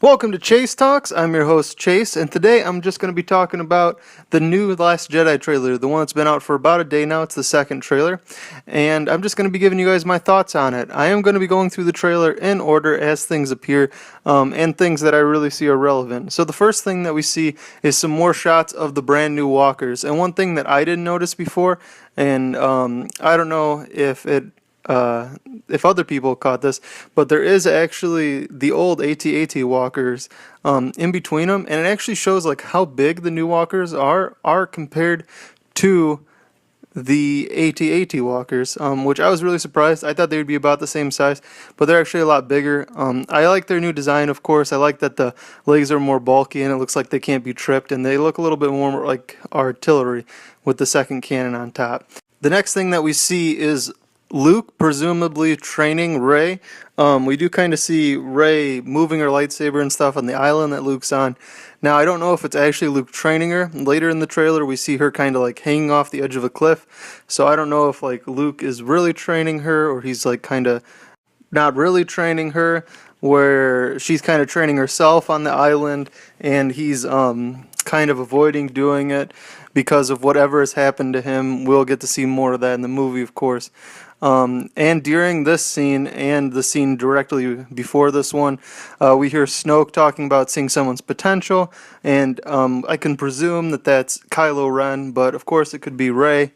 Welcome to Chase Talks. I'm your host Chase, and today I'm just going to be talking about the new Last Jedi trailer, the one that's been out for about a day now. It's the second trailer, and I'm just going to be giving you guys my thoughts on it. I am going to be going through the trailer in order as things appear, and things that I really see are relevant. So the first thing that we see is some more shots of the brand new walkers, and one thing that I didn't notice before, and I don't know if other people caught this, but there is actually the old AT-AT walkers in between them, and it actually shows like how big the new walkers are compared to the AT-AT walkers, which I was really surprised. I thought they would be about the same size, but they're actually a lot bigger. I like their new design, of course. I like that the legs are more bulky and it looks like they can't be tripped, and they look a little bit more like artillery with the second cannon on top. The next thing that we see is Luke presumably training Rey. We do kind of see Rey moving her lightsaber and stuff on the island that Luke's on. Now, I don't know if it's actually Luke training her. Later in the trailer, we see her kind of like hanging off the edge of a cliff. So I don't know if like Luke is really training her or he's like kind of not really training her, where she's kind of training herself on the island and he's kind of avoiding doing it because of whatever has happened to him. We'll get to see more of that in the movie, of course. And during this scene and the scene directly before this one, we hear Snoke talking about seeing someone's potential, and I can presume that that's Kylo Ren, but of course it could be Rey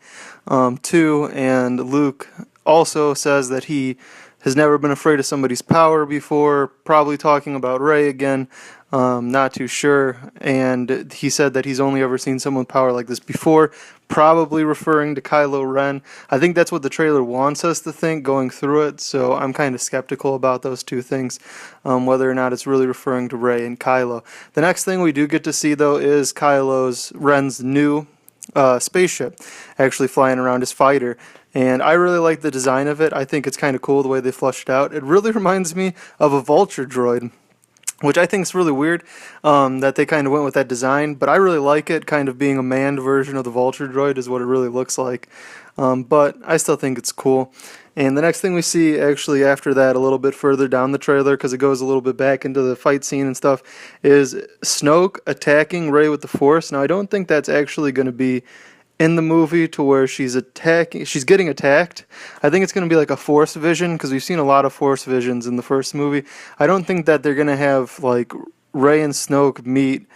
too. And Luke also says that he has never been afraid of somebody's power before, probably talking about Rey again. Not too sure, and he said that he's only ever seen someone with power like this before, probably referring to Kylo Ren. I think that's what the trailer wants us to think going through it, so I'm kind of skeptical about those two things, whether or not it's really referring to Rey and Kylo. The next thing we do get to see, though, is Ren's new spaceship actually flying around his fighter. And I really like the design of it. I think it's kind of cool the way they flushed it out. It really reminds me of a vulture droid, which I think is really weird that they kind of went with that design, but I really like it. Kind of being a manned version of the vulture droid is what it really looks like, but I still think it's cool. And the next thing we see actually after that, a little bit further down the trailer, because it goes a little bit back into the fight scene and stuff, is Snoke attacking Rey with the Force. Now, I don't think that's actually going to be in the movie to where she's getting attacked. I think it's going to be like a Force vision, because we've seen a lot of Force visions in the first movie. I don't think that they're going to have like Rey and Snoke meet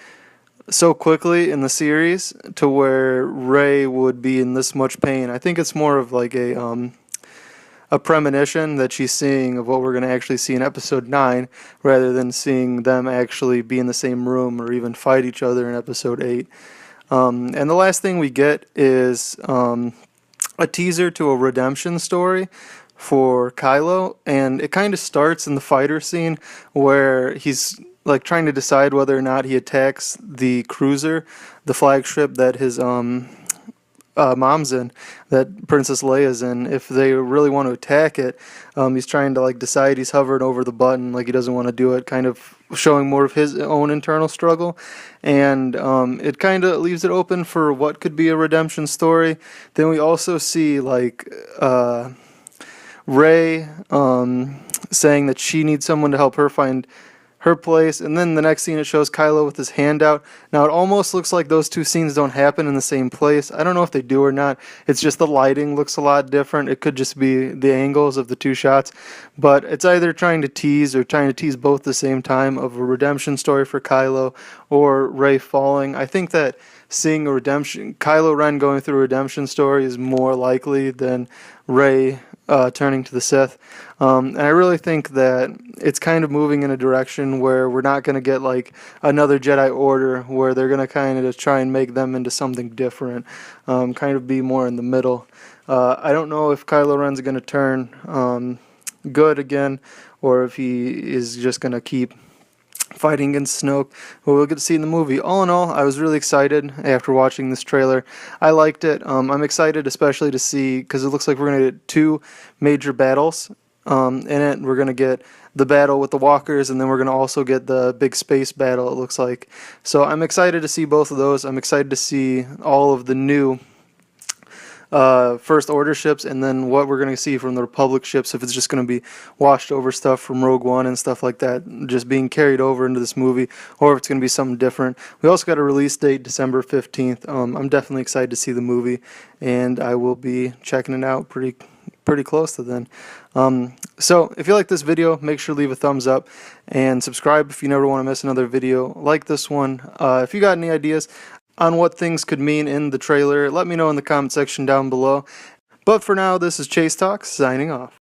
so quickly in the series to where Rey would be in this much pain. I think it's more of like a premonition that she's seeing of what we're going to actually see in episode 9, rather than seeing them actually be in the same room or even fight each other in episode 8. And the last thing we get is a teaser to a redemption story for Kylo, and it kind of starts in the fighter scene where he's like trying to decide whether or not he attacks the cruiser, the flagship that his mom's in, that Princess Leia's in. If they really want to attack it, he's trying to like decide. He's hovering over the button like he doesn't want to do it, kind of showing more of his own internal struggle, and it kind of leaves it open for what could be a redemption story. Then we also see like Rey saying that she needs someone to help her find her place, and then the next scene it shows Kylo with his hand out. Now it almost looks like those two scenes don't happen in the same place. I don't know if they do or not. It's just the lighting looks a lot different. It could just be the angles of the two shots, but it's either trying to tease both at the same time of a redemption story for Kylo or Rey falling. I think that seeing Kylo Ren going through a redemption story is more likely than Rey turning to the Sith. And I really think that it's kind of moving in a direction where we're not going to get like another Jedi Order where they're going to kind of try and make them into something different, kind of be more in the middle. I don't know if Kylo Ren's going to turn good again, or if he is just going to keep fighting against Snoke, but we'll get to see in the movie. All in all, I was really excited after watching this trailer. I liked it. I'm excited especially to see, because it looks like we're going to get two major battles in it. We're going to get the battle with the walkers, and then we're going to also get the big space battle, it looks like. So I'm excited to see both of those. I'm excited to see all of the new First Order ships, and then what we're going to see from the Republic ships, if it's just going to be washed over stuff from Rogue One and stuff like that, just being carried over into this movie, or if it's going to be something different. We also got a release date, December 15th. I'm definitely excited to see the movie, and I will be checking it out pretty close to then. So if you like this video, make sure to leave a thumbs up and subscribe if you never want to miss another video like this one. If you got any ideas on what things could mean in the trailer, let me know in the comment section down below. But for now, this is Chase Talks, signing off.